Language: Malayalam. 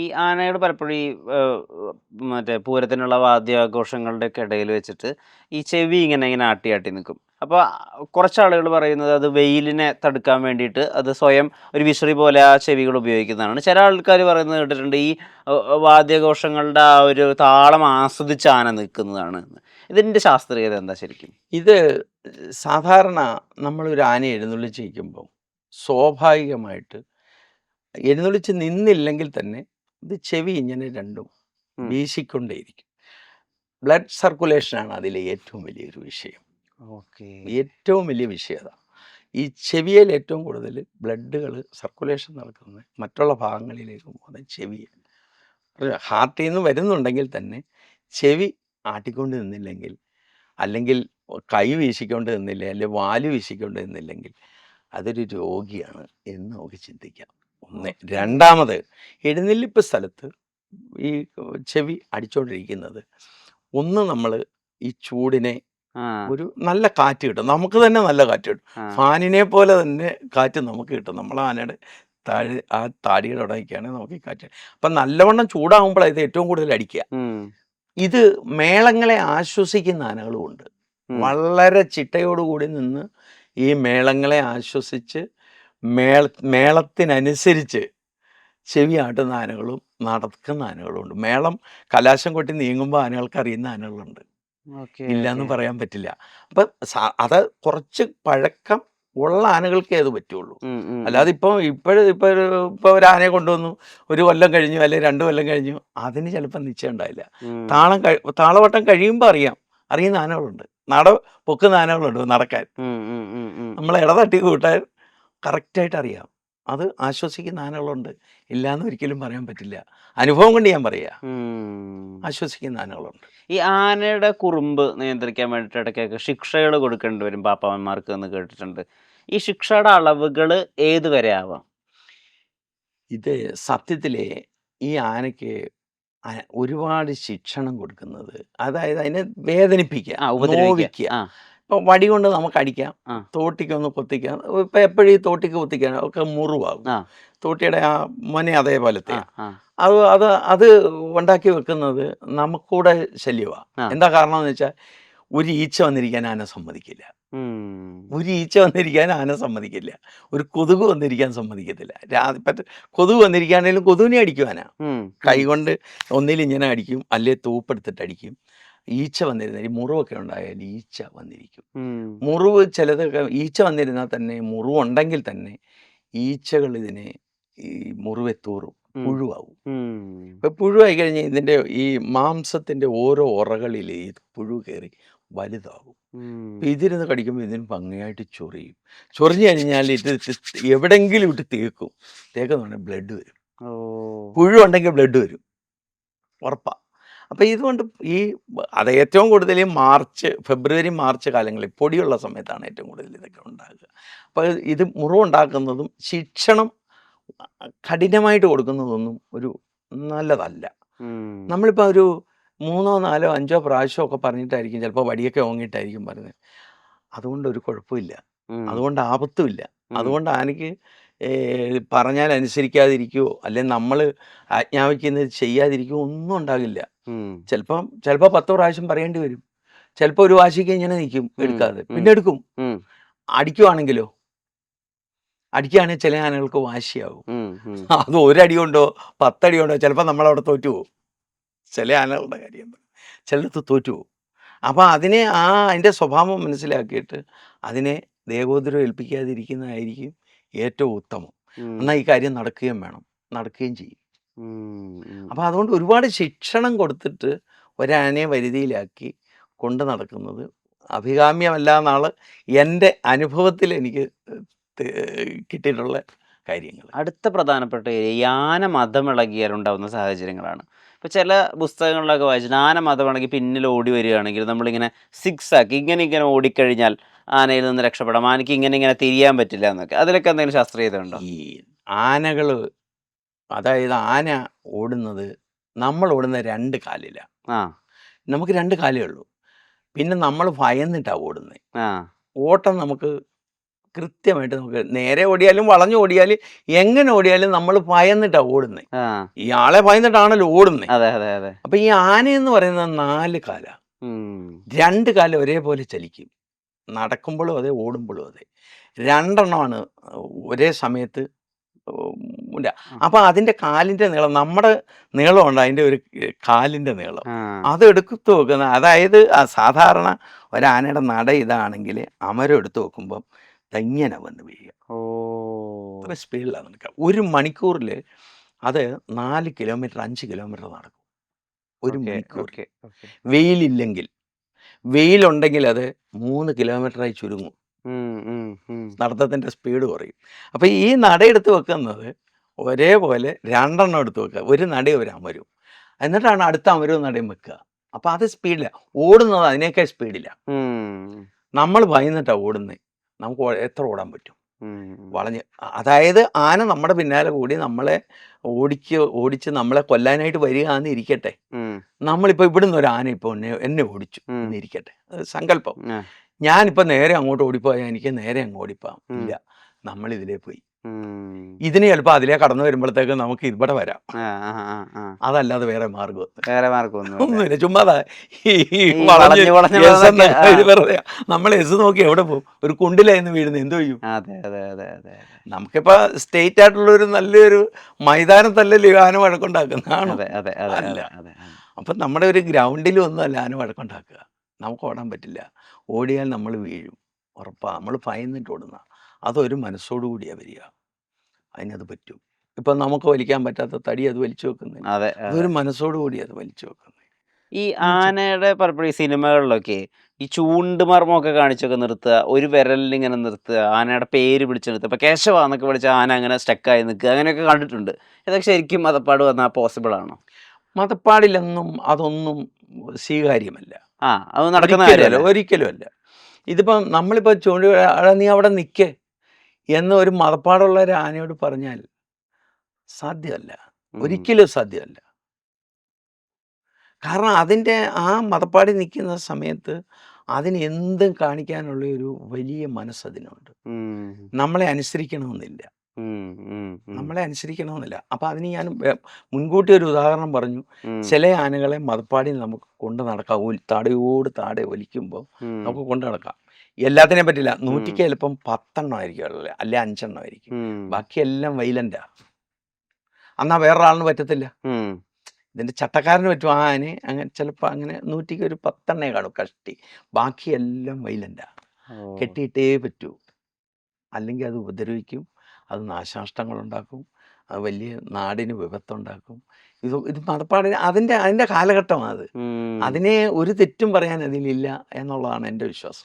ഈ ആനകൾ പലപ്പോഴും ഈ മറ്റേ പൂരത്തിനുള്ള വാദ്യാഘോഷങ്ങളുടെ ഒക്കെ ഇടയിൽ വെച്ചിട്ട് ഈ ചെവി ഇങ്ങനെ ഇങ്ങനെ ആട്ടി ആട്ടി നിൽക്കും. അപ്പോൾ കുറച്ച് ആളുകൾ പറയുന്നത് അത് വെയിലിനെ തടുക്കാൻ വേണ്ടിയിട്ട് അത് സ്വയം ഒരു വിശറി പോലെ ആ ചെവികൾ ഉപയോഗിക്കുന്നതാണ്. ചില ആൾക്കാർ പറയുന്നത് കേട്ടിട്ടുണ്ട് ഈ വാദ്യാഘോഷങ്ങളുടെ ആ ഒരു താളം ആസ്വദിച്ച് ആന നിൽക്കുന്നതാണ് എന്ന്. ഇതിൻ്റെ ശാസ്ത്രീയത എന്താ ശരിക്കും? ഇത് സാധാരണ നമ്മളൊരു ആനയെ എഴുന്നള്ളിച്ചിരിക്കുമ്പം സ്വാഭാവികമായിട്ട് എഴുന്നള്ളിച്ച് നിന്നില്ലെങ്കിൽ തന്നെ ഇത് ചെവി ഇങ്ങനെ രണ്ടും വീശിക്കൊണ്ടേയിരിക്കും. ബ്ലഡ് സർക്കുലേഷനാണ് അതിലെ ഏറ്റവും വലിയൊരു വിഷയം. ഓക്കെ. ഏറ്റവും വലിയ വിഷയം അതാണ്. ഈ ചെവിയിൽ ഏറ്റവും കൂടുതൽ ബ്ലഡുകൾ സർക്കുലേഷൻ നടക്കുന്നത് മറ്റുള്ള ഭാഗങ്ങളിലേക്ക് പോകുന്നത് ചെവിയാണ്. ഹാർട്ടിൽ നിന്ന് വരുന്നുണ്ടെങ്കിൽ തന്നെ ചെവി ആട്ടിക്കൊണ്ട് നിന്നില്ലെങ്കിൽ, അല്ലെങ്കിൽ കൈ വീശിക്കൊണ്ട് നിന്നില്ല, അല്ലെങ്കിൽ വാല് വീശിക്കൊണ്ട് നിന്നില്ലെങ്കിൽ അതൊരു രോഗിയാണ് എന്ന് നമുക്ക് ചിന്തിക്കാം. ഒന്ന്. രണ്ടാമത്, എഴുന്നള്ളിപ്പ് സ്ഥലത്ത് ഈ ചെവി അടിച്ചുകൊണ്ടിരിക്കുന്നത് ഒന്ന് നമ്മൾ ഈ ചൂടിനെ ഒരു നല്ല കാറ്റ് കിട്ടും, നമുക്ക് തന്നെ നല്ല കാറ്റ് കിട്ടും. ഫാനിനെ പോലെ തന്നെ കാറ്റ് നമുക്ക് കിട്ടും. നമ്മൾ ആനയുടെ താഴെ ആ താടിയുടെ ഉടയ്ക്കാണെങ്കിൽ നമുക്ക് ഈ കാറ്റ്. അപ്പം നല്ലവണ്ണം ചൂടാകുമ്പോഴാണ് ഇത് ഏറ്റവും കൂടുതൽ അടിക്കുക. ഇത് മേളങ്ങളെ ആശ്വസിക്കുന്ന ആനകളുമുണ്ട്. വളരെ ചിട്ടയോടുകൂടി നിന്ന് ഈ മേളങ്ങളെ ആശ്വസിച്ച് മേളത്തിനനുസരിച്ച് ചെവി ആട്ടുന്ന ആനകളും നടക്കുന്ന ആനകളുമുണ്ട്. മേളം കലാശം കൊട്ടി നീങ്ങുമ്പോൾ ആനകൾക്ക് അറിയുന്ന ആനകളുണ്ട്, ഇല്ലയെന്ന് പറയാൻ പറ്റില്ല. അപ്പം അത് കുറച്ച് പഴക്കം ഉള്ള ആനകൾക്കേ അത് പറ്റുള്ളൂ. അല്ലാതെ ഇപ്പോൾ ഒരു ആനയെ കൊണ്ടുവന്നു ഒരു കൊല്ലം കഴിഞ്ഞു അല്ലെങ്കിൽ 2 കൊല്ലം കഴിഞ്ഞു, അതിന് ചിലപ്പോൾ നിശ്ചയം ഉണ്ടായില്ല. താളവട്ടം കഴിയുമ്പോൾ അറിയുന്ന ആനകളുണ്ട്, പൊക്കുന്ന ആനകളുണ്ട് നടക്കാൻ. നമ്മൾ ഇടതട്ടി കൂട്ടാൻ കറക്റ്റായിട്ട് അറിയാം. അത് ആശ്വസിക്കുന്ന ആനകളുണ്ട്, ഇല്ലയെന്ന് ഒരിക്കലും പറയാൻ പറ്റില്ല. അനുഭവം കൊണ്ട് ഞാൻ പറയുക, ആശ്വസിക്കുന്ന ആനകളുണ്ട്. ഈ ആനയുടെ കുറുമ്പ് നിയന്ത്രിക്കാൻ വേണ്ടിയിട്ട് ഇടയ്ക്കൊക്കെ ശിക്ഷകൾ കൊടുക്കേണ്ടി വരും പാപ്പാവന്മാർക്ക് എന്ന് കേട്ടിട്ടുണ്ട്. ഈ ശിക്ഷയുടെ അളവുകൾ ഏത് വരെ ആവാം? ഇത് സത്യത്തിലെ ഈ ആനയ്ക്ക് ഒരുപാട് ശിക്ഷണം കൊടുക്കുന്നത്, അതായത് അതിനെ വേദനിപ്പിക്കുക, നോവിക്കുക. ഇപ്പം വടി കൊണ്ട് നമുക്ക് അടിക്കാം, തോട്ടിക്കൊന്ന് കൊത്തിക്കാം. ഇപ്പം എപ്പോഴും ഈ തോട്ടിക്ക് കൊത്തിക്കാൻ ഒക്കെ മുറിവാകും. തോട്ടിയുടെ ആ മൊന അതേപോലത്തെ അത് ഉണ്ടാക്കി വെക്കുന്നത് നമുക്കൂടെ ശല്യമാണ്. എന്താ കാരണം എന്ന് വെച്ചാൽ ഒരു ഈച്ച വന്നിരിക്കാൻ ആന സമ്മതിക്കില്ല. ഒരു കൊതുക് വന്നിരിക്കാൻ സമ്മതിക്കത്തില്ല. കൊതുക് വന്നിരിക്കുകയാണെങ്കിലും കൊതുകിനെ അടിക്കും ആന. കൈ കൊണ്ട് ഒന്നിലും ഇങ്ങനെ അടിക്കും, അല്ലെ തൂപ്പെടുത്തിട്ട് അടിക്കും. ഈച്ച വന്നിരുന്ന ഈ മുറിവൊക്കെ ഉണ്ടായാൽ ഈച്ച വന്നിരിക്കും. മുറിവ് ചിലതൊക്കെ ഈച്ച വന്നിരുന്നാൽ തന്നെ, മുറിവുണ്ടെങ്കിൽ തന്നെ ഈച്ചകൾ ഇതിനെ ഈ മുറിവെ തൂറും, പുഴുവാകും. ഇപ്പം പുഴുവായി കഴിഞ്ഞാൽ ഇതിൻ്റെ ഈ മാംസത്തിൻ്റെ ഓരോ ഉറകളിൽ ഈ പുഴു കയറി വലുതാകും. ഇതിരുന്ന് കടിക്കുമ്പോൾ ഇതിന് ഭംഗിയായിട്ട് ചൊറിയും. ചൊറിഞ്ഞു കഴിഞ്ഞാൽ ഇത് എവിടെയെങ്കിലും ഇട്ട് തേക്കുന്നുണ്ടെങ്കിൽ ബ്ലഡ് വരും. പുഴു ഉണ്ടെങ്കിൽ ബ്ലഡ് വരും, ഉറപ്പാണ്. അപ്പം ഇതുകൊണ്ട് അത് ഏറ്റവും കൂടുതൽ ഫെബ്രുവരി മാർച്ച് കാലങ്ങളിൽ പൊടിയുള്ള സമയത്താണ് ഏറ്റവും കൂടുതൽ ഇതൊക്കെ ഉണ്ടാകുക. അപ്പോൾ ഇത് മുറിവുണ്ടാക്കുന്നതും ശിക്ഷണം കഠിനമായിട്ട് കൊടുക്കുന്നതൊന്നും ഒരു നല്ലതല്ല. നമ്മളിപ്പോൾ ഒരു 3, 4, 5 പ്രാവശ്യമൊക്കെ പറഞ്ഞിട്ടായിരിക്കും, ചിലപ്പോൾ വടിയൊക്കെ ഓങ്ങിയിട്ടായിരിക്കും പറഞ്ഞത്. അതുകൊണ്ട് ഒരു കുഴപ്പമില്ല, അതുകൊണ്ട് ആപത്തുമില്ല. അതുകൊണ്ട് ആനയ്ക്ക് പറഞ്ഞാൽ അനുസരിക്കാതിരിക്കുവോ അല്ലെങ്കിൽ നമ്മൾ ആജ്ഞാപിക്കുന്നത് ചെയ്യാതിരിക്കുവോ ഒന്നും ഉണ്ടാകില്ല. ചിലപ്പോൾ 10 പ്രാവശ്യം പറയേണ്ടി വരും. ചിലപ്പോൾ ഒരു വാശിക്ക് ഇങ്ങനെ നിൽക്കും എടുക്കാതെ, പിന്നെ എടുക്കും. അടിക്കുവാണെങ്കിലോ, അടിക്കുകയാണെങ്കിൽ ചില ആനകൾക്ക് വാശിയാകും. അത് 1 അടി കൊണ്ടോ 10 അടി കൊണ്ടോ ചിലപ്പോൾ നമ്മളവിടെ തോറ്റുപോകും. ചില ആനകളുടെ കാര്യം ചിലടത്ത് തോറ്റുപോകും. അപ്പോൾ അതിൻ്റെ സ്വഭാവം മനസ്സിലാക്കിയിട്ട് അതിനെ ദേഹോദരം ഏൽപ്പിക്കാതിരിക്കുന്നതായിരിക്കും ഏറ്റവും ഉത്തമം. എന്നാൽ ഈ കാര്യം നടക്കുകയും ചെയ്യും. അപ്പോൾ അതുകൊണ്ട് ഒരുപാട് ശിക്ഷണം കൊടുത്തിട്ട് ഒരാനയെ വരുതിയിലാക്കി കൊണ്ട് നടക്കുന്നത് അഭികാമ്യമല്ല എന്നാണ് എൻ്റെ അനുഭവത്തിൽ എനിക്ക് കിട്ടിയിട്ടുള്ള കാര്യങ്ങൾ. അടുത്ത പ്രധാനപ്പെട്ട ആന മതമിളകിയാലുണ്ടാവുന്ന സാഹചര്യങ്ങളാണ്. ഇപ്പോൾ ചില പുസ്തകങ്ങളിലൊക്കെ വായിച്ചിട്ട് ആന മതമിളകി പിന്നിൽ ഓടി വരികയാണെങ്കിൽ നമ്മളിങ്ങനെ ആക്കി ഇങ്ങനെ ഓടിക്കഴിഞ്ഞാൽ ആനയിൽ നിന്ന് രക്ഷപ്പെടാം, ആനയ്ക്ക് ഇങ്ങനെ തിരിയാൻ പറ്റില്ല എന്നൊക്കെ. അതിലൊക്കെ എന്തെങ്കിലും ശാസ്ത്രീയത ഉണ്ടോ? ഈ ആനകൾ, അതായത് ആന ഓടുന്നത്, നമ്മൾ ഓടുന്ന 2 കാലിലാണ്. നമുക്ക് 2 കാലേ ഉള്ളൂ. പിന്നെ നമ്മൾ ഭയന്നിട്ടാണ് ഓടുന്നത്. ഓട്ടം നമുക്ക് കൃത്യമായിട്ട് നമുക്ക് നേരെ ഓടിയാലും വളഞ്ഞു ഓടിയാലും എങ്ങനെ ഓടിയാലും നമ്മൾ ഭയന്നിട്ടാണ് ഓടുന്നത്. ആ ഈ ആളെ ഭയന്നിട്ടാണല്ലോ ഓടുന്നത്. അതെ അതെ അതെ. അപ്പം ഈ ആനയെന്ന് പറയുന്നത് 4 കാലാണ്. ഉം. 2 കാല് ഒരേപോലെ ചലിക്കും. നടക്കുമ്പോഴും അതെ, ഓടുമ്പോഴും അതെ. 2 എണ്ണമാണ് ഒരേ സമയത്ത് ഇല്ല. ആ. അപ്പം അതിൻ്റെ കാലിൻ്റെ നീളം നമ്മുടെ നീളമുണ്ട്, അതിൻ്റെ ഒരു കാലിൻ്റെ നീളം. ആ. അത് എടുത്ത് നോക്കുന്ന, അതായത് സാധാരണ ഒരാനയുടെ നട ഇതാണെങ്കിൽ അമരം എടുത്ത് നോക്കുമ്പം ഇങ്ങനെ വന്ന് വീഴുക. ഓ. അത്ര സ്പീഡിലാണ് നടക്കുക. 1 മണിക്കൂറിൽ അത് 4 കിലോമീറ്റർ 5 കിലോമീറ്റർ നടക്കും 1 ഓക്കെ മണിക്കൂറിൽ. Okay okay. വെയിലില്ലെങ്കിൽ, വെയിലുണ്ടെങ്കിൽ അത് 3 കിലോമീറ്ററായി ചുരുങ്ങും. ഉം, ഉം, ഉം. നടത്തത്തിൻ്റെ സ്പീഡ് കുറയും. അപ്പോൾ ഈ നടയെടുത്ത് വെക്കുന്നത് ഒരേപോലെ 2 എണ്ണം എടുത്ത് വെക്കുക. ഒരു നടയും ഒരു അമരവും. എന്നിട്ടാണ് അടുത്ത അമരവും നടയും വെക്കുക. അപ്പോൾ അത് സ്പീഡില്ല. ഓടുന്നത് അതിനേക്കാൾ സ്പീഡില്ല. ഉം, നമ്മൾ ഭയന്നിട്ടാണ് ഓടുന്നത്. നമുക്ക് എത്ര ഓടാൻ പറ്റും? ഉം. വളഞ്ഞ്. അതായത് ആന നമ്മുടെ പിന്നാലെ കൂടി നമ്മളെ ഓടിച്ച് നമ്മളെ കൊല്ലാനായിട്ട് വരികയാണെന്ന് ഇരിക്കട്ടെ. ഉം. നമ്മളിപ്പോൾ ഇവിടുന്ന് ഒരു ആന ഇപ്പോൾ എന്നെ ഓടിച്ചു ഉം. എന്നിരിക്കട്ടെ. അത് സങ്കല്പം. ആ. ഞാനിപ്പോൾ നേരെ അങ്ങോട്ട് ഓടിപ്പോയാൽ എനിക്ക് നേരെ അങ്ങ് ഓടിപ്പോവാം. ഉം. ഇല്ല, നമ്മളിതിലേ പോയി. ഉം. ഇതിന് ചിലപ്പോൾ അതിലേ കടന്നു വരുമ്പോഴത്തേക്ക് നമുക്ക് ഇവിടെ വരാം. ആ, ആ, ആ, ആ. അതല്ലാതെ വേറെ മാർഗ്ഗമൊന്നും വേറെ മാർഗമൊന്നുമില്ല. ഒന്നുമില്ല. ചുമ്മാതാ ഈ ഈ വളഞ്ഞ് വളഞ്ഞ് എസ് വളഞ്ഞൊക്കെ, എന്നൊക്കെ ഇത് വെറുതെ. നമ്മൾ എസ് നോക്കി എവിടെ പോകും? ഒരു കുണ്ടിലായിരുന്നു വീഴുന്നത്, എന്തോ ചെയ്യും? അതെ അതെ അതെ അതെ. നമുക്കിപ്പോൾ സ്റ്റേറ്റ് ആയിട്ടുള്ളൊരു നല്ലൊരു മൈതാനത്തല്ലല്ലോ ഈ ആന വഴക്കുണ്ടാക്കുന്നതാണോ? അതെ അതെ അതെ അല്ല. അതെ അതെ. അപ്പം നമ്മുടെ ഒരു ഗ്രൗണ്ടിലും ഒന്നും അല്ല ആന വഴക്കുണ്ടാക്കുക. നമുക്ക് ഓടാൻ പറ്റില്ല. ഓടിയാൽ നമ്മൾ വീഴും, ഉറപ്പാണ്. നമ്മൾ ഭയന്നിട്ട് ഓടുന്ന. അതൊരു മനസ്സോടു കൂടിയാണ് വരിക. അതിനത് പറ്റും. ഇപ്പം നമുക്ക് വലിക്കാൻ പറ്റാത്ത തടി അത് വലിച്ചു വെക്കുന്നത് അതെ അതൊരു മനസ്സോടു കൂടി അത് വലിച്ചു വെക്കുന്നത്. ഈ ആനയുടെ പലപ്പോഴും ഈ സിനിമകളിലൊക്കെ ഈ ചൂണ്ടുമർമ്മമൊക്കെ കാണിച്ചൊക്കെ നിർത്തുക, ഒരു വിരലിൽ ഇങ്ങനെ നിർത്തുക, ആനയുടെ പേര് വിളിച്ച് നിർത്തുക. ഇപ്പം കേശവ എന്നൊക്കെ വിളിച്ച ആന അങ്ങനെ സ്റ്റക്കായി നിൽക്കുക, അങ്ങനെയൊക്കെ കണ്ടിട്ടുണ്ട്. ഇതൊക്കെ ശരിക്കും മതപ്പാട് വന്നാൽ പോസിബിൾ ആണോ? മതപ്പാടിലൊന്നും അതൊന്നും സ്വീകാര്യമല്ല. ആ, അത് നടക്കുന്ന ഒരിക്കലുമല്ല, കാര്യമല്ല. ഒരിക്കലുമല്ല. ഇതിപ്പം നമ്മളിപ്പോൾ നീ അവിടെ നിൽക്കേ എന്ന് ഒരു മതപ്പാടുള്ള ഒരു ആനയോട് പറഞ്ഞാൽ സാധ്യമല്ല, ഒരിക്കലും സാധ്യമല്ല. കാരണം അതിൻ്റെ ആ മതപ്പാടി നിൽക്കുന്ന സമയത്ത് അതിന് എന്തും കാണിക്കാനുള്ള ഒരു വലിയ മനസ്സതിനുണ്ട്. നമ്മളെ അനുസരിക്കണമെന്നില്ല. നമ്മളെ അനുസരിക്കണമെന്നില്ല. അപ്പം അതിന് ഞാൻ മുൻകൂട്ടി ഒരു ഉദാഹരണം പറഞ്ഞു. ചില ആനകളെ മതപ്പാടി നമുക്ക് കൊണ്ട് നടക്കാം. താടയോട് താടെ ഒലിക്കുമ്പോൾ നമുക്ക് കൊണ്ട് നടക്കാം. എല്ലാത്തിനെയും പറ്റില്ല. 100ക്ക് ചിലപ്പം 10 എണ്ണം ആയിരിക്കും ഉള്ളത്, അല്ലെ 5 എണ്ണം ആയിരിക്കും. ബാക്കിയെല്ലാം വൈലൻ്റാ. എന്നാൽ വേറൊരാളിന് പറ്റത്തില്ല. ഇതിൻ്റെ ചട്ടക്കാരന് പറ്റും. ആ ആനെ അങ്ങനെ ചിലപ്പോൾ അങ്ങനെ 100ക്ക് ഒരു 10 എണ്ണേ കാണും കഷ്ടി. ബാക്കിയെല്ലാം വൈലൻ്റാ. കെട്ടിയിട്ടേ പറ്റൂ. അല്ലെങ്കിൽ അത് ഉപദ്രവിക്കും, അത് നാശനഷ്ടങ്ങളുണ്ടാക്കും, അത് വലിയ നാടിന് വിപത്തുണ്ടാക്കും. ഇത് മതപ്പാടിന് അതിൻ്റെ കാലഘട്ടമാണ് അത്. അതിനെ ഒരു തെറ്റും പറയാൻ അതിലില്ല എന്നുള്ളതാണ് എൻ്റെ വിശ്വാസം.